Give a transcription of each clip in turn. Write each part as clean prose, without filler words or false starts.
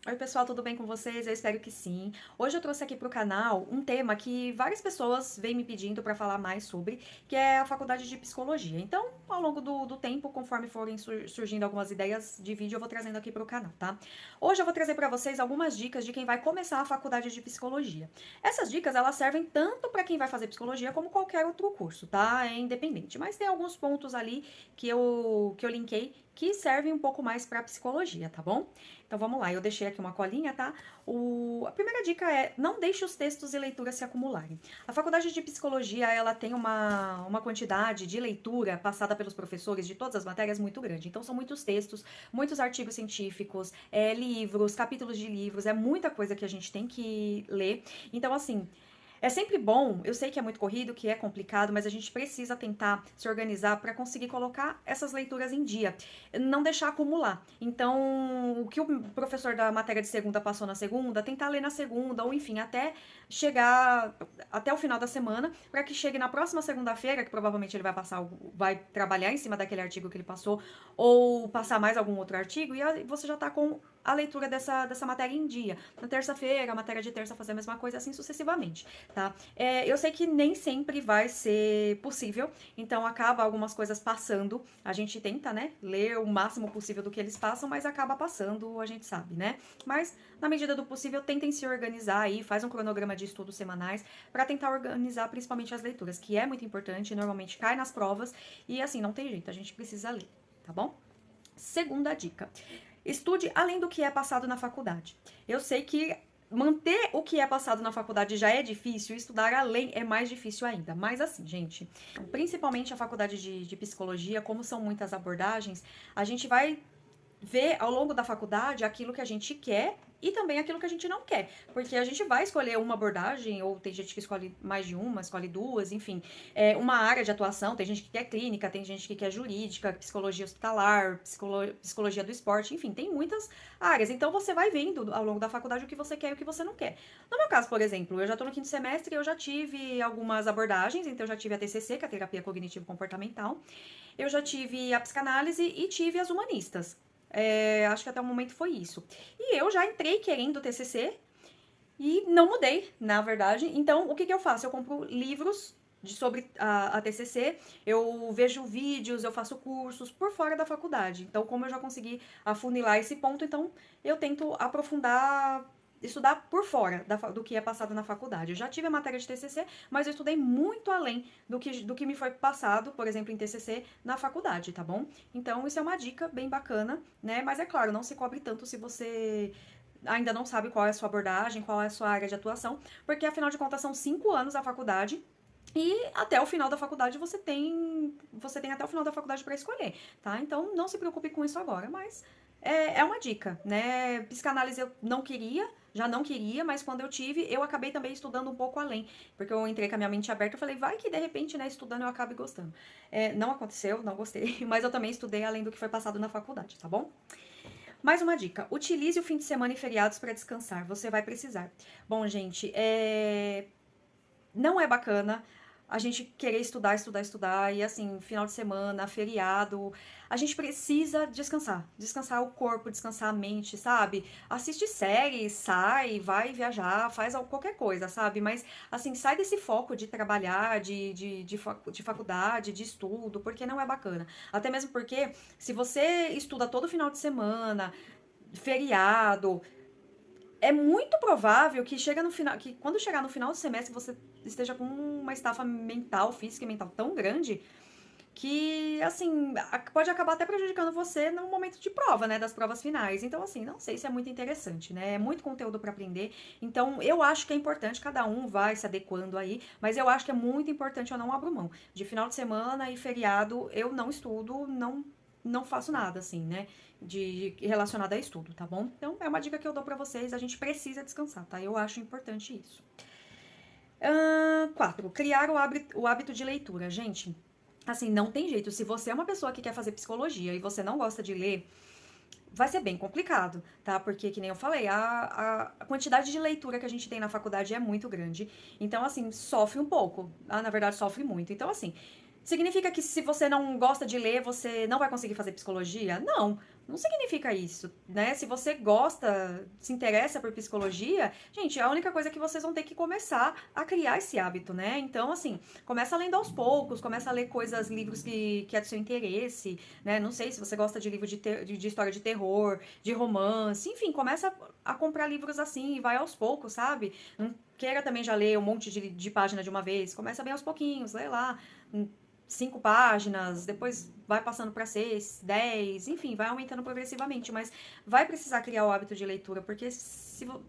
Oi, pessoal, tudo bem com vocês? Eu espero que sim. Hoje eu trouxe aqui para o canal um tema que várias pessoas vêm me pedindo para falar mais sobre, que é a faculdade de psicologia. Então, ao longo do tempo, conforme forem surgindo algumas ideias de vídeo, eu vou trazendo aqui para o canal, tá? Hoje eu vou trazer para vocês algumas dicas de quem vai começar a faculdade de psicologia. Essas dicas, elas servem tanto para quem vai fazer psicologia como qualquer outro curso, tá? É independente. Mas tem alguns pontos ali que eu linkei que servem um pouco mais para psicologia, tá bom? Então vamos lá, eu deixei aqui uma colinha, tá? A primeira dica é: não deixe os textos e leituras se acumularem. A faculdade de psicologia, ela tem uma quantidade de leitura passada pelos professores de todas as matérias muito grande. Então são muitos textos, muitos artigos científicos, livros, capítulos de livros, é muita coisa que a gente tem que ler. Então, assim, é sempre bom, eu sei que é muito corrido, que é complicado, mas a gente precisa tentar se organizar para conseguir colocar essas leituras em dia, não deixar acumular. Então, o que o professor da matéria de segunda passou na segunda, tentar ler na segunda, ou enfim, até chegar até o final da semana, para que chegue na próxima segunda-feira, que provavelmente ele vai passar, vai trabalhar em cima daquele artigo que ele passou, ou passar mais algum outro artigo, e você já tá com a leitura dessa matéria em dia. Na terça-feira, a matéria de terça fazer a mesma coisa, assim sucessivamente, tá? Eu sei que nem sempre vai ser possível, então acaba algumas coisas passando. A gente tenta, né, ler o máximo possível do que eles passam, mas acaba passando, a gente sabe, né? Mas, na medida do possível, tentem se organizar aí, faz um cronograma de estudos semanais para tentar organizar principalmente as leituras, que é muito importante, normalmente cai nas provas e assim, não tem jeito, a gente precisa ler, tá bom? Segunda dica: estude além do que é passado na faculdade. Eu sei que manter o que é passado na faculdade já é difícil, estudar além é mais difícil ainda. Mas assim, gente, principalmente a faculdade de psicologia, como são muitas abordagens, a gente vai ver ao longo da faculdade aquilo que a gente quer e também aquilo que a gente não quer. Porque a gente vai escolher uma abordagem, ou tem gente que escolhe mais de uma, escolhe duas, enfim. Uma área de atuação, tem gente que quer clínica, tem gente que quer jurídica, psicologia hospitalar, psicologia do esporte, enfim, tem muitas áreas. Então você vai vendo ao longo da faculdade o que você quer e o que você não quer. No meu caso, por exemplo, eu já tô no quinto semestre e eu já tive algumas abordagens, então eu já tive a TCC, que é a terapia cognitivo-comportamental, eu já tive a psicanálise e tive as humanistas. Acho que até o momento foi isso. E eu já entrei querendo o TCC e não mudei, na verdade. Então, o que eu faço? Eu compro livros sobre a TCC, eu vejo vídeos, eu faço cursos por fora da faculdade. Então, como eu já consegui afunilar esse ponto, então eu tento aprofundar, estudar por fora do que é passado na faculdade. Eu já tive a matéria de TCC, mas eu estudei muito além do que me foi passado, por exemplo, em TCC, na faculdade, tá bom? Então, isso é uma dica bem bacana, né? Mas é claro, não se cobre tanto se você ainda não sabe qual é a sua abordagem, qual é a sua área de atuação, porque afinal de contas são 5 anos a faculdade. E até o final da faculdade você tem até o final da faculdade para escolher, tá? Então não se preocupe com isso agora, mas é uma dica, né? Psicanálise eu não queria, já não queria, mas quando eu tive, eu acabei também estudando um pouco além, porque eu entrei com a minha mente aberta, eu falei, vai que de repente, né, estudando eu acabe gostando. Não aconteceu, não gostei, mas eu também estudei além do que foi passado na faculdade, tá bom? Mais uma dica: utilize o fim de semana e feriados para descansar. Você vai precisar. Bom, gente, não é bacana a gente querer estudar, estudar, estudar, e assim, final de semana, feriado, a gente precisa descansar. Descansar o corpo, descansar a mente, sabe? Assiste série, sai, vai viajar, faz qualquer coisa, sabe? Mas, assim, sai desse foco de trabalhar, de faculdade, de estudo, porque não é bacana. Até mesmo porque, se você estuda todo final de semana, feriado, é muito provável que chega no final, que quando chegar no final do semestre você esteja com uma estafa mental, física e mental tão grande que, assim, pode acabar até prejudicando você no momento de prova, né, das provas finais. Então, assim, não sei se é muito interessante, né? É muito conteúdo para aprender. Então, eu acho que é importante, cada um vai se adequando aí, mas eu acho que é muito importante, eu não abro mão. De final de semana e feriado, eu não estudo, não faço nada, assim, né? Relacionado a estudo, tá bom? Então, é uma dica que eu dou pra vocês. A gente precisa descansar, tá? Eu acho importante isso. 4. Criar o hábito de leitura. Gente, assim, não tem jeito. Se você é uma pessoa que quer fazer psicologia e você não gosta de ler, vai ser bem complicado, tá? Porque, que nem eu falei, a quantidade de leitura que a gente tem na faculdade é muito grande. Então, assim, sofre um pouco. Na verdade, sofre muito. Então, assim, significa que se você não gosta de ler, você não vai conseguir fazer psicologia? Não. não significa isso, né? Se você gosta, se interessa por psicologia, gente, a única coisa é que vocês vão ter que começar a criar esse hábito, né? Então, assim, começa lendo aos poucos, começa a ler coisas, livros que é do seu interesse, né? Não sei se você gosta de livro de história de terror, de romance, enfim, começa a comprar livros assim e vai aos poucos, sabe? Não queira também já ler um monte de página de uma vez, começa bem aos pouquinhos, lê lá 5 páginas, depois vai passando para 6, 10, enfim, vai aumentando progressivamente, mas vai precisar criar o hábito de leitura, porque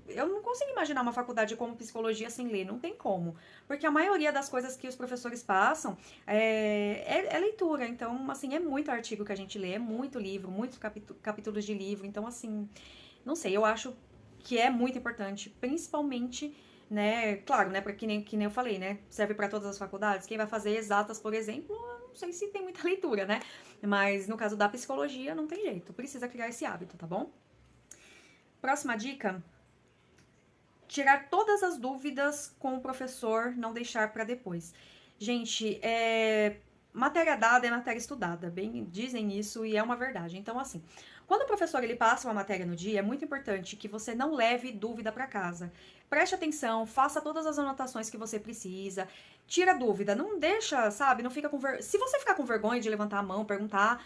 eu não consigo imaginar uma faculdade como psicologia sem ler, não tem como, porque a maioria das coisas que os professores passam é leitura, então, assim, é muito artigo que a gente lê, é muito livro, muitos capítulos de livro, então, assim, não sei, eu acho que é muito importante, principalmente, né, claro, né, porque que nem eu falei, né, serve para todas as faculdades. Quem vai fazer exatas, por exemplo, eu não sei se tem muita leitura, né, mas no caso da psicologia não tem jeito, precisa criar esse hábito, tá bom? Próxima dica: tirar todas as dúvidas com o professor, não deixar para depois. Gente, matéria dada é matéria estudada, bem dizem isso e é uma verdade. Então, assim, quando o professor ele passa uma matéria no dia, é muito importante que você não leve dúvida para casa. Preste atenção, faça todas as anotações que você precisa, tira dúvida, não deixa, sabe, não fica com Se você ficar com vergonha de levantar a mão, perguntar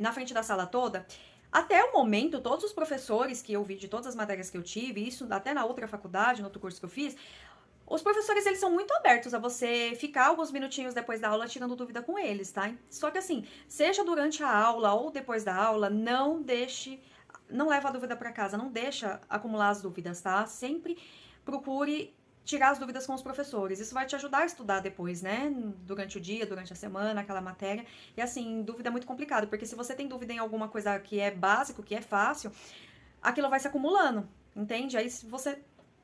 na frente da sala toda, até o momento, todos os professores que eu vi de todas as matérias que eu tive, isso até na outra faculdade, no outro curso que eu fiz, os professores, eles são muito abertos a você ficar alguns minutinhos depois da aula tirando dúvida com eles, tá? Só que assim, seja durante a aula ou depois da aula, não leva a dúvida para casa, não deixa acumular as dúvidas, tá? Sempre procure tirar as dúvidas com os professores. Isso vai te ajudar a estudar depois, né? Durante o dia, durante a semana, aquela matéria. E assim, dúvida é muito complicado, porque se você tem dúvida em alguma coisa que é básico, que é fácil, aquilo vai se acumulando, entende? Aí se você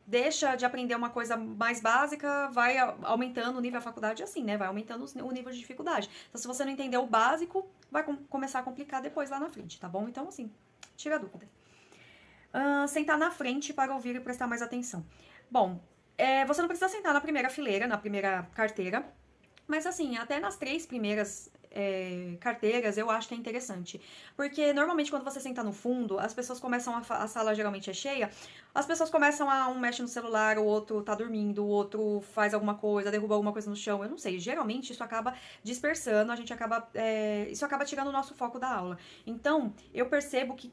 deixa de aprender uma coisa mais básica, vai aumentando o nível da faculdade assim, né? Vai aumentando o nível de dificuldade. Então, se você não entender o básico, vai começar a complicar depois lá na frente, tá bom? Então, assim, tira a dúvida. Sentar na frente para ouvir e prestar mais atenção. Bom, você não precisa sentar na primeira fileira, na primeira carteira, mas assim, até nas 3 primeiras carteiras eu acho que é interessante. Porque normalmente quando você senta no fundo, as pessoas começam a sala geralmente é cheia, as pessoas começam um mexe no celular, o outro tá dormindo, o outro faz alguma coisa, derruba alguma coisa no chão, eu não sei. Geralmente isso acaba dispersando, a gente acaba. Isso acaba tirando o nosso foco da aula. Então, eu percebo que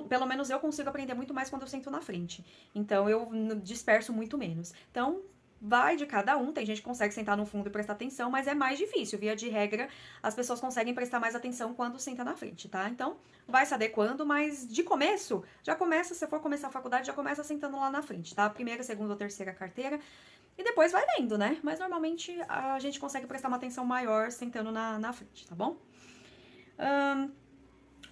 pelo menos eu consigo aprender muito mais quando eu sento na frente. Então eu disperso muito menos. Então, vai de cada um. Tem gente que consegue sentar no fundo e prestar atenção, mas é mais difícil. Via de regra, as pessoas conseguem prestar mais atenção quando senta na frente, tá? Então, vai se adequando, mas de começo, já começa, se for começar a faculdade, já começa sentando lá na frente, tá? Primeira, segunda ou terceira carteira. E depois vai vendo, né? Mas normalmente a gente consegue prestar uma atenção maior sentando na frente, tá bom?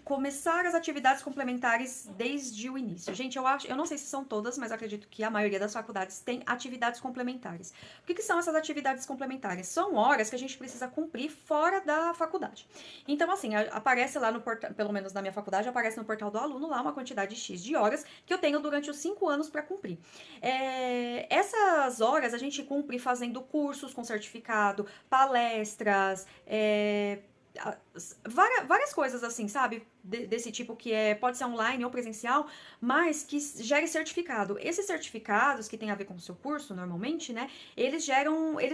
Começar as atividades complementares desde o início. Gente, eu não sei se são todas, mas acredito que a maioria das faculdades tem atividades complementares. O que são essas atividades complementares? São horas que a gente precisa cumprir fora da faculdade. Então, assim, aparece lá no portal, pelo menos na minha faculdade, aparece no portal do aluno lá uma quantidade X de horas que eu tenho durante os 5 anos para cumprir. Essas horas a gente cumpre fazendo cursos com certificado, palestras, várias coisas assim, sabe? Desse tipo que pode ser online ou presencial, mas que gere certificado. Esses certificados que tem a ver com o seu curso, normalmente, né? Eles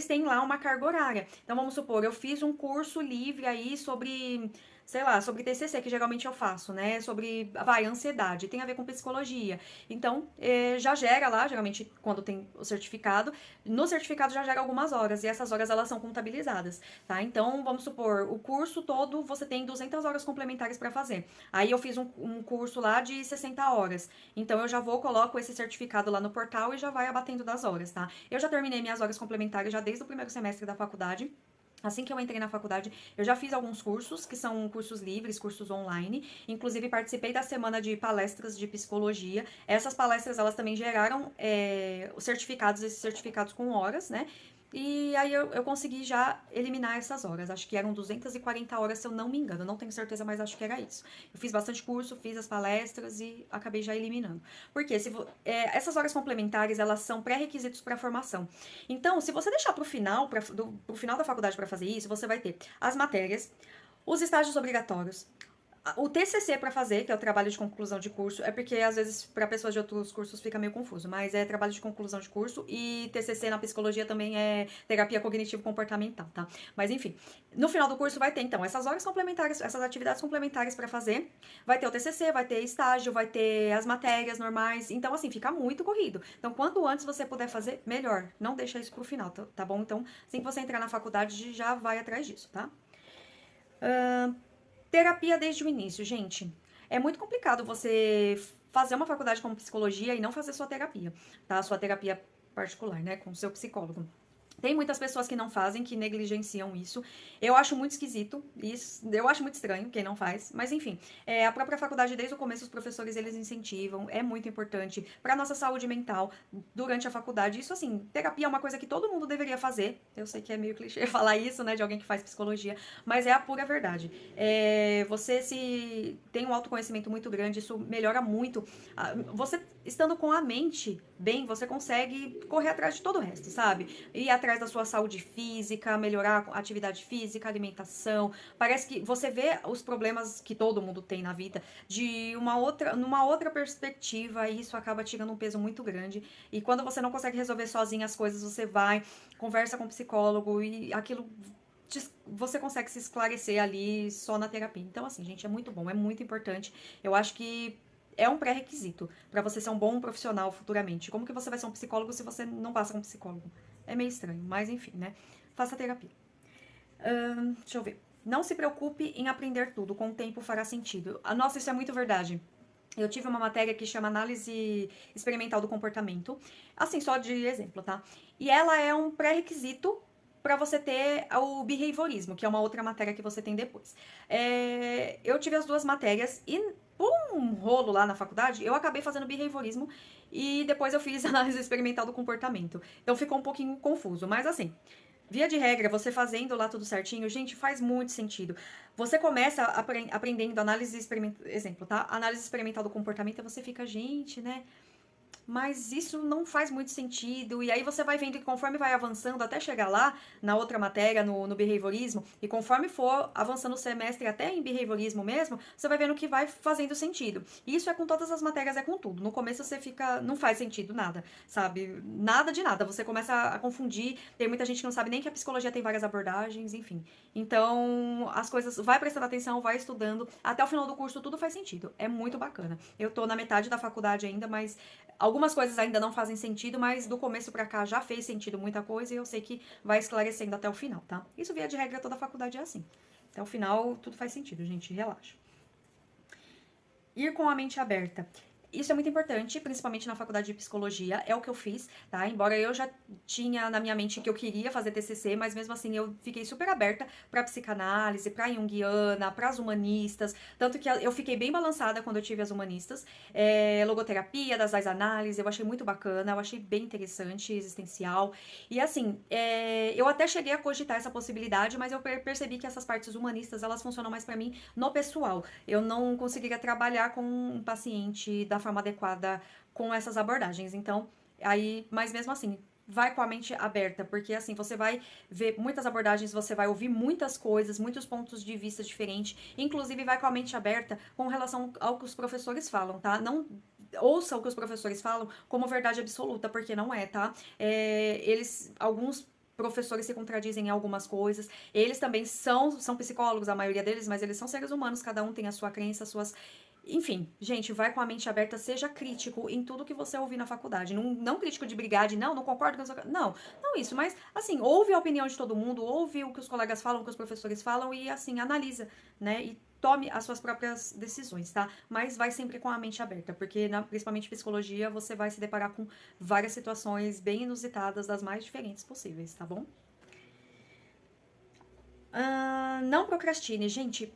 têm lá uma carga horária. Então, vamos supor, eu fiz um curso livre aí sobre, sei lá, sobre TCC, que geralmente eu faço, né? Sobre, ansiedade, tem a ver com psicologia. Então, já gera lá, geralmente, quando tem o certificado, no certificado já gera algumas horas, e essas horas, elas são contabilizadas, tá? Então, vamos supor, o curso todo, você tem 200 horas complementares para fazer. Aí, eu fiz um curso lá de 60 horas. Então, eu já coloco esse certificado lá no portal e já vai abatendo das horas, tá? Eu já terminei minhas horas complementares já desde o primeiro semestre da faculdade. Assim que eu entrei na faculdade, eu já fiz alguns cursos, que são cursos livres, cursos online. Inclusive, participei da semana de palestras de psicologia. Essas palestras, elas também geraram esses certificados com horas, né? E aí eu consegui já eliminar essas horas. Acho que eram 240 horas, se eu não me engano. Não tenho certeza, mas acho que era isso. Eu fiz bastante curso, fiz as palestras e acabei já eliminando. Porque essas horas complementares, elas são pré-requisitos para a formação. Então, se você deixar pro final da faculdade para fazer isso, você vai ter as matérias, os estágios obrigatórios, O TCC para fazer, que é o trabalho de conclusão de curso, é porque às vezes para pessoas de outros cursos fica meio confuso, mas é trabalho de conclusão de curso e TCC na psicologia também é terapia cognitivo-comportamental, tá? Mas enfim, no final do curso vai ter então essas horas complementares, essas atividades complementares para fazer, vai ter o TCC, vai ter estágio, vai ter as matérias normais, então assim, fica muito corrido. Então, quanto antes você puder fazer, melhor. Não deixa isso pro final, tá bom? Então, assim que você entrar na faculdade, já vai atrás disso, tá? Terapia desde o início, gente. É muito complicado você fazer uma faculdade como psicologia e não fazer sua terapia, tá? Sua terapia particular, né? Com o seu psicólogo. Tem muitas pessoas que não fazem, que negligenciam isso. Eu acho muito esquisito isso. Eu acho muito estranho quem não faz. Mas enfim, a própria faculdade, desde o começo, os professores eles incentivam. É muito importante para nossa saúde mental durante a faculdade. Isso assim, terapia é uma coisa que todo mundo deveria fazer. Eu sei que é meio clichê falar isso, né, de alguém que faz psicologia, mas é a pura verdade. Você se tem um autoconhecimento muito grande, isso melhora muito. Você estando com a mente bem, você consegue correr atrás de todo o resto, sabe? Ir atrás da sua saúde física, melhorar a atividade física, alimentação. Parece que você vê os problemas que todo mundo tem na vida numa outra perspectiva, e isso acaba tirando um peso muito grande. E quando você não consegue resolver sozinha as coisas, você vai, conversa com o psicólogo e aquilo você consegue se esclarecer ali só na terapia. Então, assim, gente, é muito bom, é muito importante. Eu acho que é um pré-requisito para você ser um bom profissional futuramente. Como que você vai ser um psicólogo se você não passa com um psicólogo? É meio estranho, mas enfim, né? Faça terapia. Deixa eu ver. Não se preocupe em aprender tudo, com o tempo fará sentido. Nossa, isso é muito verdade. Eu tive uma matéria que chama Análise Experimental do Comportamento, assim, só de exemplo, tá? E ela é um pré-requisito para você ter o behaviorismo, que é uma outra matéria que você tem depois. Eu tive as duas matérias e por um rolo lá na faculdade, eu acabei fazendo behaviorismo e depois eu fiz análise experimental do comportamento. Então ficou um pouquinho confuso, mas assim, via de regra, você fazendo lá tudo certinho, gente, faz muito sentido. Você começa aprendendo análise experimental, exemplo, tá? Análise experimental do comportamento, e você fica, gente, né? Mas isso não faz muito sentido. E aí você vai vendo que conforme vai avançando até chegar lá, na outra matéria, no behaviorismo, e conforme for avançando o semestre até em behaviorismo mesmo, você vai vendo que vai fazendo sentido. E isso é com todas as matérias, é com tudo. No começo você fica, não faz sentido nada, sabe? Nada de nada. Você começa a confundir. Tem muita gente que não sabe nem que a psicologia tem várias abordagens, enfim. Então, as coisas, vai prestando atenção, vai estudando. Até o final do curso tudo faz sentido. É muito bacana. Eu tô na metade da faculdade ainda, mas algumas coisas ainda não fazem sentido, mas do começo pra cá já fez sentido muita coisa e eu sei que vai esclarecendo até o final, tá? Isso via de regra, toda a faculdade é assim. Até o final tudo faz sentido, gente, relaxa. Ir com a mente aberta. Isso é muito importante, principalmente na faculdade de psicologia, é o que eu fiz, tá? Embora eu já tinha na minha mente que eu queria fazer TCC, mas mesmo assim eu fiquei super aberta pra psicanálise, pra junguiana, pras humanistas, tanto que eu fiquei bem balançada quando eu tive as humanistas, logoterapia, das análises, eu achei muito bacana, eu achei bem interessante, existencial, e assim, eu até cheguei a cogitar essa possibilidade, mas eu percebi que essas partes humanistas, elas funcionam mais pra mim no pessoal, eu não conseguiria trabalhar com um paciente da forma adequada com essas abordagens. Então, aí, mas mesmo assim, vai com a mente aberta, porque assim, você vai ver muitas abordagens, você vai ouvir muitas coisas, muitos pontos de vista diferentes, inclusive vai com a mente aberta com relação ao que os professores falam, tá? Não ouça o que os professores falam como verdade absoluta, porque não é, tá? Alguns professores se contradizem em algumas coisas. Eles também são psicólogos, a maioria deles, mas eles são seres humanos, cada um tem a sua crença, as suas. Enfim, gente, vai com a mente aberta, seja crítico em tudo que você ouvir na faculdade. Não crítico de brigar, de não concordo com isso. Não isso, mas assim, ouve a opinião de todo mundo, ouve o que os colegas falam, o que os professores falam e assim, analisa, né? E tome as suas próprias decisões, tá? Mas vai sempre com a mente aberta, porque principalmente psicologia, você vai se deparar com várias situações bem inusitadas, das mais diferentes possíveis, tá bom? Não procrastine, gente.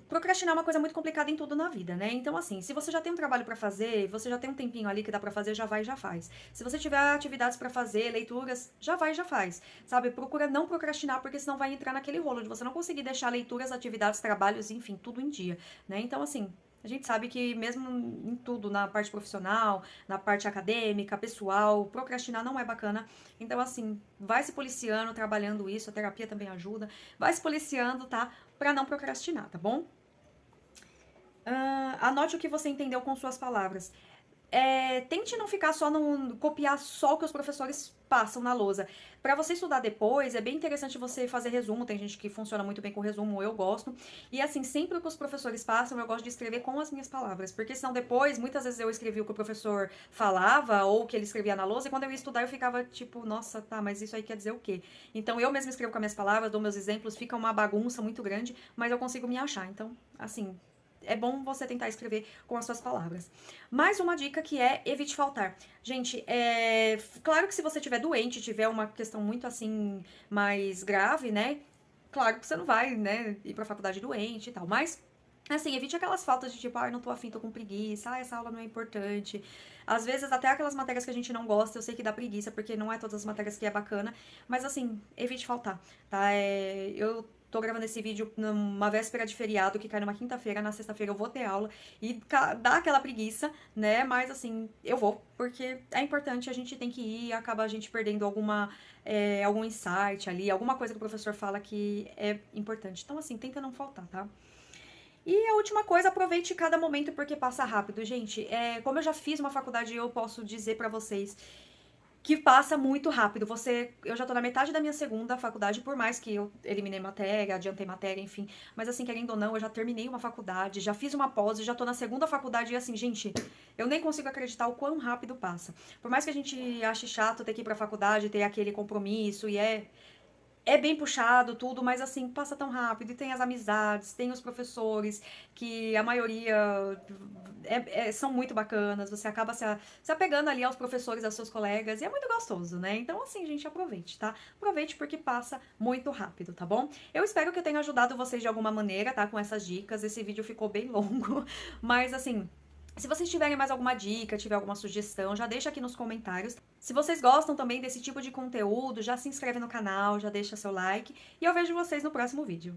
Procrastinar é uma coisa muito complicada em tudo na vida, né? Então, assim, se você já tem um trabalho pra fazer, você já tem um tempinho ali que dá pra fazer, já vai e já faz. Se você tiver atividades pra fazer, leituras, já vai e já faz. Sabe? Procura não procrastinar, porque senão vai entrar naquele rolo de você não conseguir deixar leituras, atividades, trabalhos, enfim, tudo em dia, né? Então, assim, a gente sabe que mesmo em tudo, na parte profissional, na parte acadêmica, pessoal, procrastinar não é bacana. Então, assim, vai se policiando, trabalhando isso, a terapia também ajuda. Vai se policiando, tá? Pra não procrastinar, tá bom? Anote o que você entendeu com suas palavras. Tente não ficar só no copiar só o que os professores passam na lousa. Para você estudar depois, é bem interessante você fazer resumo. Tem gente que funciona muito bem com resumo, eu gosto. E assim, sempre o que os professores passam, eu gosto de escrever com as minhas palavras. Porque senão depois, muitas vezes eu escrevi o que o professor falava ou o que ele escrevia na lousa, e quando eu ia estudar eu ficava tipo, nossa, tá, mas isso aí quer dizer o quê? Então eu mesma escrevo com as minhas palavras, dou meus exemplos, fica uma bagunça muito grande, mas eu consigo me achar. Então, assim, é bom você tentar escrever com as suas palavras. Mais uma dica que é evite faltar. Gente, claro que se você estiver doente, tiver uma questão muito assim, mais grave, né? Claro que você não vai, né, ir pra faculdade doente e tal. Mas, assim, evite aquelas faltas de tipo, não tô afim, tô com preguiça, essa aula não é importante. Às vezes, até aquelas matérias que a gente não gosta, eu sei que dá preguiça, porque não é todas as matérias que é bacana. Mas, assim, evite faltar, tá? Eu tô gravando esse vídeo numa véspera de feriado, que cai numa quinta-feira, na sexta-feira eu vou ter aula. E dá aquela preguiça, né? Mas, assim, eu vou, porque é importante, a gente tem que ir, acaba a gente perdendo algum insight ali, alguma coisa que o professor fala que é importante. Então, assim, tenta não faltar, tá? E a última coisa, aproveite cada momento porque passa rápido. Gente, como eu já fiz uma faculdade, eu posso dizer pra vocês que passa muito rápido. Eu já tô na metade da minha segunda faculdade, por mais que eu eliminei matéria, adiantei matéria, enfim. Mas assim, querendo ou não, eu já terminei uma faculdade, já fiz uma pós, já tô na segunda faculdade e assim, gente, eu nem consigo acreditar o quão rápido passa. Por mais que a gente ache chato ter que ir pra faculdade, ter aquele compromisso e é bem puxado tudo, mas assim, passa tão rápido. E tem as amizades, tem os professores, que a maioria são muito bacanas. Você acaba se apegando ali aos professores, aos seus colegas, e é muito gostoso, né? Então, assim, gente, aproveite, tá? Aproveite porque passa muito rápido, tá bom? Eu espero que eu tenha ajudado vocês de alguma maneira, tá? Com essas dicas. Esse vídeo ficou bem longo, mas assim. Se vocês tiverem mais alguma dica, tiver alguma sugestão, já deixa aqui nos comentários. Se vocês gostam também desse tipo de conteúdo, já se inscreve no canal, já deixa seu like e eu vejo vocês no próximo vídeo.